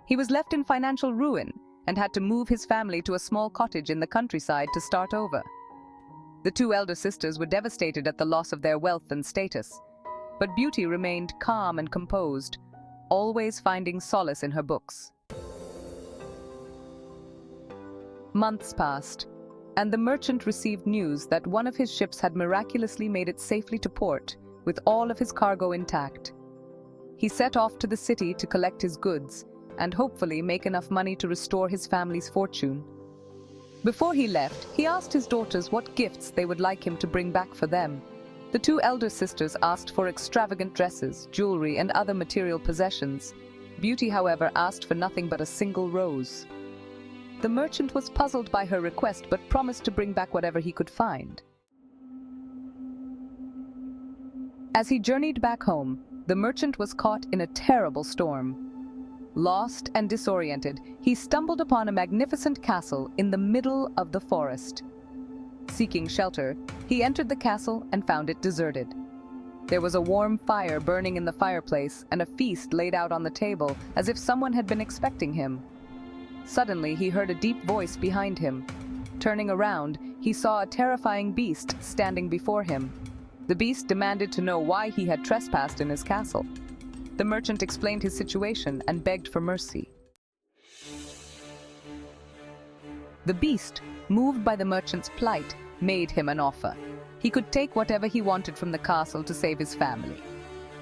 He was left in financial ruin and had to move his family to a small cottage in the countryside to start over. The two elder sisters were devastated at the loss of their wealth and status, but Beauty remained calm and composed, always finding solace in her books. Months passed, and the merchant received news that one of his ships had miraculously made it safely to port, with all of his cargo intact. He set off to the city to collect his goods and hopefully make enough money to restore his family's fortune. Before he left, he asked his daughters what gifts they would like him to bring back for them. The two elder sisters asked for extravagant dresses, jewelry, and other material possessions. Beauty, however, asked for nothing but a single rose. The merchant was puzzled by her request but promised to bring back whatever he could find. As he journeyed back home, the merchant was caught in a terrible storm. Lost and disoriented, he stumbled upon a magnificent castle in the middle of the forest. Seeking shelter, he entered the castle and found it deserted. There was a warm fire burning in the fireplace and a feast laid out on the table, as if someone had been expecting him. Suddenly, he heard a deep voice behind him. Turning around, he saw a terrifying beast standing before him. The beast demanded to know why he had trespassed in his castle. The merchant explained his situation and begged for mercy. The beast, moved by the merchant's plight, made him an offer. He could take whatever he wanted from the castle to save his family.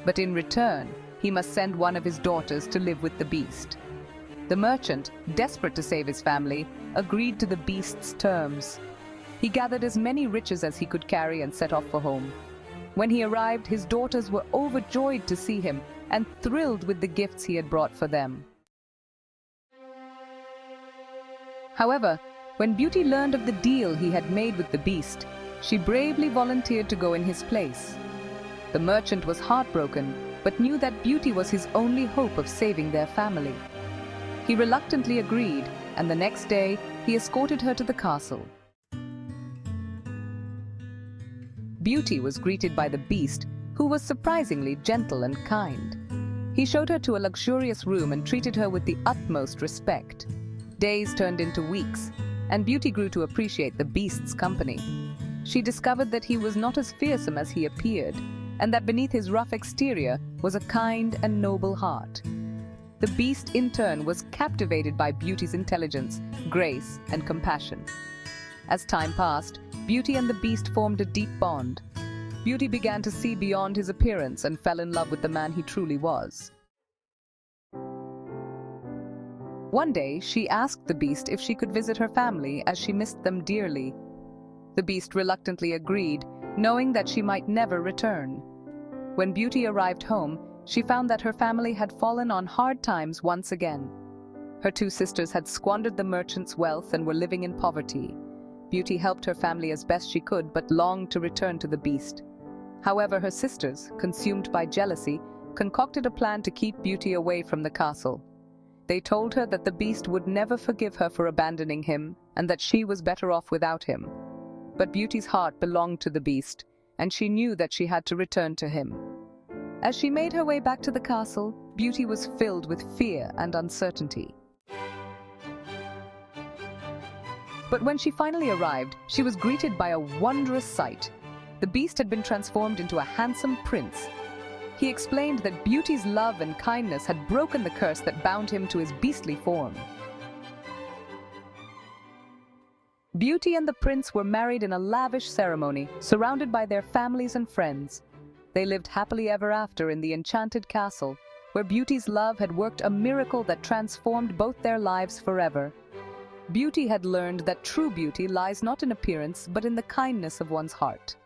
But in return, he must send one of his daughters to live with the beast. The merchant, desperate to save his family, agreed to the beast's terms. He gathered as many riches as he could carry and set off for home. When he arrived, his daughters were overjoyed to see him and thrilled with the gifts he had brought for them. However, when Beauty learned of the deal he had made with the beast, she bravely volunteered to go in his place. The merchant was heartbroken, but knew that Beauty was his only hope of saving their family. He reluctantly agreed, and the next day he escorted her to the castle. Beauty was greeted by the beast, who was surprisingly gentle and kind. He showed her to a luxurious room and treated her with the utmost respect. Days turned into weeks, and Beauty grew to appreciate the beast's company. She discovered that he was not as fearsome as he appeared, and that beneath his rough exterior was a kind and noble heart. The beast, in turn, was captivated by Beauty's intelligence, grace, and compassion. As time passed, Beauty and the beast formed a deep bond. Beauty began to see beyond his appearance and fell in love with the man he truly was. One day, she asked the beast if she could visit her family, as she missed them dearly. The beast reluctantly agreed, knowing that she might never return. When Beauty arrived home, she found that her family had fallen on hard times once again. Her two sisters had squandered the merchant's wealth and were living in poverty. Beauty helped her family as best she could, but longed to return to the beast. However, her sisters, consumed by jealousy, concocted a plan to keep Beauty away from the castle. They told her that the beast would never forgive her for abandoning him, and that she was better off without him. But Beauty's heart belonged to the beast, and she knew that she had to return to him. As she made her way back to the castle, Beauty was filled with fear and uncertainty. But when she finally arrived, she was greeted by a wondrous sight. The beast had been transformed into a handsome prince. He explained that Beauty's love and kindness had broken the curse that bound him to his beastly form. Beauty and the prince were married in a lavish ceremony, surrounded by their families and friends. They lived happily ever after in the enchanted castle, where Beauty's love had worked a miracle that transformed both their lives forever. Beauty had learned that true beauty lies not in appearance, but in the kindness of one's heart.